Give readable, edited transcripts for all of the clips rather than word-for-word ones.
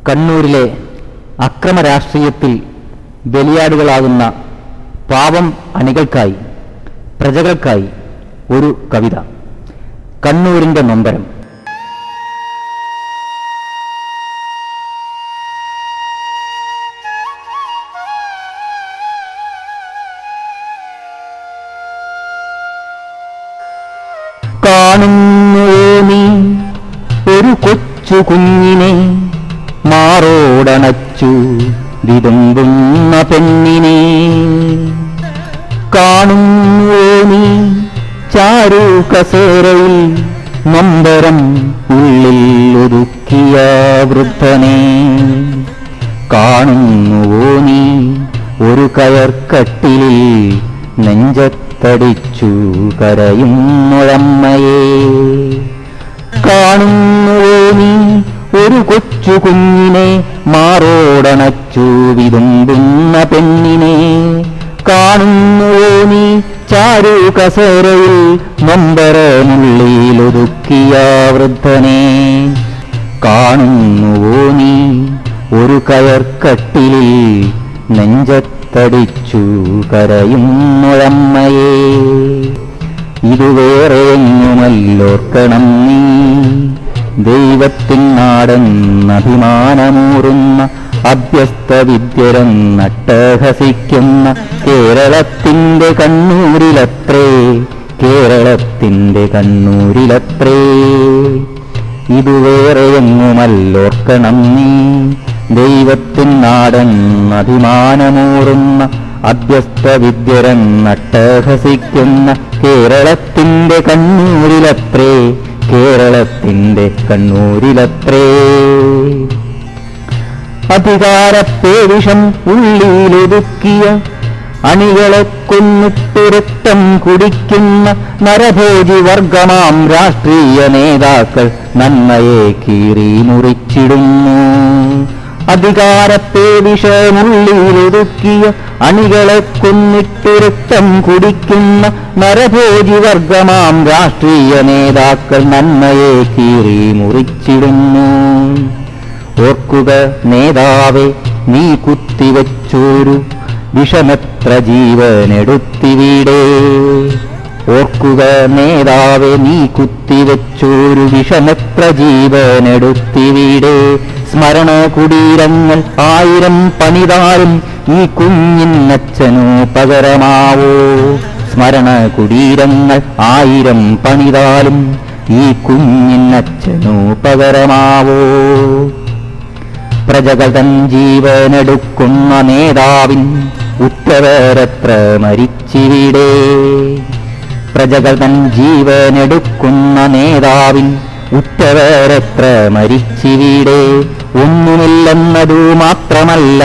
കണ്ണൂരിലെ അക്രമ രാഷ്ട്രീയത്തിൽ ബലിയാടുകളാകുന്ന പാവം അണികൾക്കായി, പ്രജകൾക്കായി ഒരു കവിത. കണ്ണൂരിൻ്റെ നൊമ്പരം. കാണുന്നുവോ നീ ഒരു കൊച്ചു കുഞ്ഞിനെ, മാറോടണച്ചു വിതുമ്പുന്ന പെണ്ണിനെ? കാണുന്നുവോ നീ ചാരു കസേരയിൽ നൊമ്പരം ഉള്ളിൽ ഒതുക്കിയ വൃദ്ധനെ? കാണുന്നുവോ നീ ഒരു കയർക്കട്ടിലിൽ നെഞ്ചത്തടിച്ചു കരയുന്നൊരമ്മയെ? കാണുന്നുവോ നീ ഒരു കൊച്ചു കുഞ്ഞിനെ, മാറോടണച്ചു വിതുമ്പുന്ന പെണ്ണിനെ? കാണുന്നുവോ നീ ചാരു കസേരയിൽ നൊമ്പരമുള്ളിൽ ഒതുക്കിയ വൃദ്ധനെ? കാണുന്നുവോ നീ ഒരു കയർക്കട്ടിലിൽ നെഞ്ചത്തടിച്ചു കരയുന്നൊരമ്മയെ? ഇതുവേറെയെങ്ങുമല്ലോർക്കണം നീ, ദൈവത്തിൻ നാടെന്നഭിമാനമൂറുന്ന അഭ്യസ്ത വിദ്യരെന്നട്ടഹസിക്കുന്ന കേരളത്തിൻ്റെ കണ്ണൂരിലത്രേ, കേരളത്തിൻ്റെ കണ്ണൂരിലത്രേ. ഇതുവേറെയെങ്ങുമല്ലോർക്കണം നീ, ദൈവത്തിൻ നാടെന്നഭിമാനമൂറുന്ന അഭ്യസ്ത വിദ്യരെന്നട്ടഹസിക്കുന്ന കേരളത്തിൻ്റെ കണ്ണൂരിലത്രേ, കേരളത്തിൻ്റെ കണ്ണൂരിലത്രേ. അധികാരപ്പേവിഷം ഉള്ളിലൊതുക്കിയ അണികളെ കൊന്നിട്ട് രക്തം കുടിക്കുന്ന നരഭോജി വർഗമാം രാഷ്ട്രീയ നേതാക്കൾ നന്മയെ കീറി മുറിച്ചിടുന്നു. അധികാരപ്പേവിഷമുള്ളിലൊതുക്കിയ അണികളെ കൊന്നിട്ട് രക്തം കുടിക്കുന്ന നരഭോജി വർഗമാം രാഷ്ട്രീയ നേതാക്കൾ നന്മയെ കീറി മുറിച്ചിടുന്നു. ഓർക്കുക നേതാവേ, നീ കുത്തിവെച്ചോരു വിഷമെത്ര ജീവനെടുത്തിവിടെ? ഓർക്കുക നേതാവേ, നീ കുത്തിവെച്ചോരു വിഷമെത്ര ജീവനെടുത്തിവിടെ? സ്മരണ കുടീരങ്ങൾ 1000 പണിതാലും ഈ കുഞ്ഞിനച്ഛനു പകരമാവോ? സ്മരണ കുടീരങ്ങൾ 1000 പണിതാലും ഈ കുഞ്ഞിനച്ഛനു പകരമാവോ? പ്രജകൾ തൻ ജീവനെടുക്കുന്ന നേതാവിൻ ഉറ്റവരെത്ര മരിച്ചിവിടെ? പ്രജകൾ തൻ ജീവനെടുക്കുന്ന നേതാവിൻ ഉറ്റവരെത്ര മരിച്ചിവിടെ? ഒന്നുമില്ലെന്നതു മാത്രമല്ല,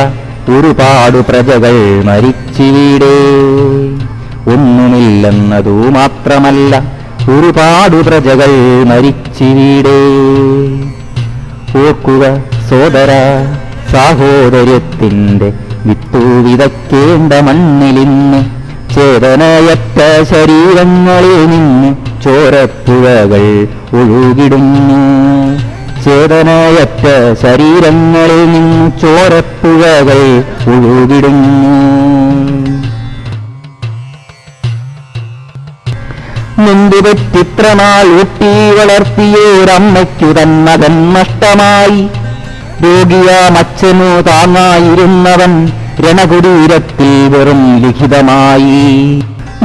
ഒരുപാട് പ്രജകൾ മരിച്ചിവിടെ. ഒന്നുമില്ലെന്നതു മാത്രമല്ല, ഒരുപാട് പ്രജകൾ മരിച്ചിവിടെ. ഓർക്കുക സോദര, സാഹോദര്യത്തിൻ്റെ വിത്തു വിതയ്ക്കേണ്ട മണ്ണിലിന്ന് ചേതനയറ്റ ശരീരങ്ങളിൽ നിന്ന് ചോരപ്പുഴകൾ ഒഴുകിടുന്നു. ചേതനയറ്റ ശരീരങ്ങളിൽ നിന്ന് ചോരപ്പുഴകൾ ഒഴുകിടുന്നു. നൊന്തുപറ്റിത്രനാൾ ഊട്ടി വളർത്തിയോരമ്മയ്ക്കു തൻ മകൻ നഷ്ടമായി. രോഗിയാമച്ഛനു താങ്ങായിരുന്നവൻ രണകുടീരത്തിൽ വെറും ലിഖിതമായി.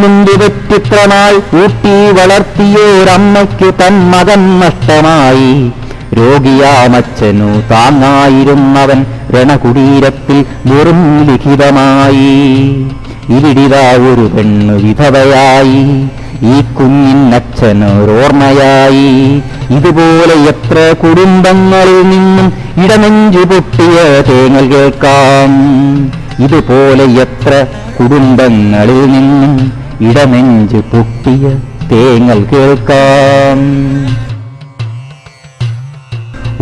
നൊന്തുപറ്റിത്രനാൾ ഊട്ടി വളർത്തിയോരമ്മയ്ക്കു തൻ മകൻ നഷ്ടമായി. രോഗിയാമച്ഛനു താങ്ങായിരുന്നവൻ രണകുടീരത്തിൽ വെറും ലിഖിതമായി. ഇവിടിതാ ഒരു പെണ്ണ് വിധവയായി, ഈ കുഞ്ഞിനച്ഛനൊരോർമ്മയായി. ഇതുപോലെ എത്ര കുടുംബങ്ങളിൽ നിന്നും ഇടനെഞ്ചു പൊട്ടിയ തേങ്ങൽ കേൾക്കാം. ഇതുപോലെ എത്ര കുടുംബങ്ങളിൽ നിന്നും ഇടനെഞ്ചു പൊട്ടിയ തേങ്ങൽ കേൾക്കാം.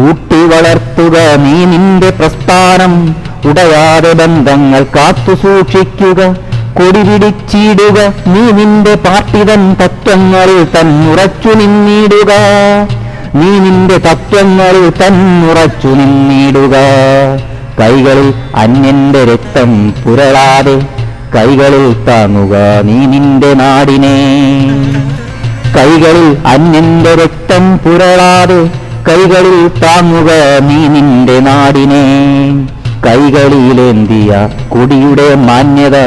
ഊട്ടി വളർത്തുക നീ നിന്റെ പ്രസ്ഥാനം, ഉടയാതെ ബന്ധങ്ങൾ കാത്തു സൂക്ഷിക്കുക. കൊടി പിടിച്ചിടുക നീ നിന്റെ പാർട്ടി തൻ തത്വങ്ങളിൽ തന്നുറച്ചു നിന്നിടുക. നീ നിന്റെ തത്വങ്ങളിൽ തന്നുറച്ചു നിന്നിടുക. കൈകളിൽ അന്യന്റെ രക്തം പുരളാതെ കൈകളിൽ താങ്ങുക നീ നിന്റെ നാടിനെ. കൈകളിൽ അന്യന്റെ രക്തം പുരളാതെ കൈകളിൽ താങ്ങുക നീ നിന്റെ നാടിനെ. കൈകളിലേന്തിയ കൊടിയുടെ മാന്യത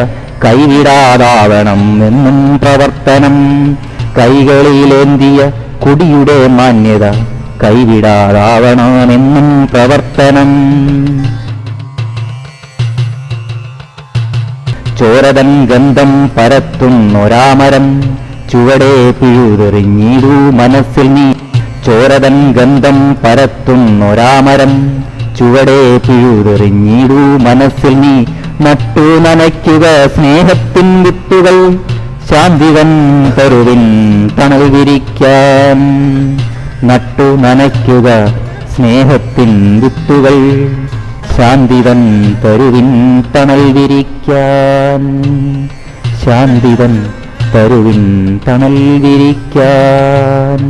കൈവിടാതാവണം എന്നും പ്രവർത്തനം. കൈകളിലേന്തിയ കൊടിയുടെ മാന്യത കൈവിടാതാവണമെന്നും പ്രവർത്തനം. ചോരതൻ ഗന്ധം പരത്തുന്നൊരാമരം ചുവടെ പിഴുതെറിഞ്ഞിടൂ മനസ്സിൽ നീ. ചോരതൻ ഗന്ധം പരത്തുന്നൊരാമരം ചുവടെ പിഴുതെറിഞ്ഞിടൂ മനസ്സിൽ നീ. നട്ടു നനയ്ക്കുക സ്നേഹത്തിൻ വിത്തുകൾ ശാന്തിവൻ തരുവിൻ തണൽ വിരിക്കാൻ. നട്ടു നനയ്ക്കുക സ്നേഹത്തിൻ വിത്തുകൾ ശാന്തിവൻ തരുവിൻ തണൽ വിരിക്കാൻ. ശാന്തിവൻ തരുവിൻ തണൽ വിരിക്കാൻ.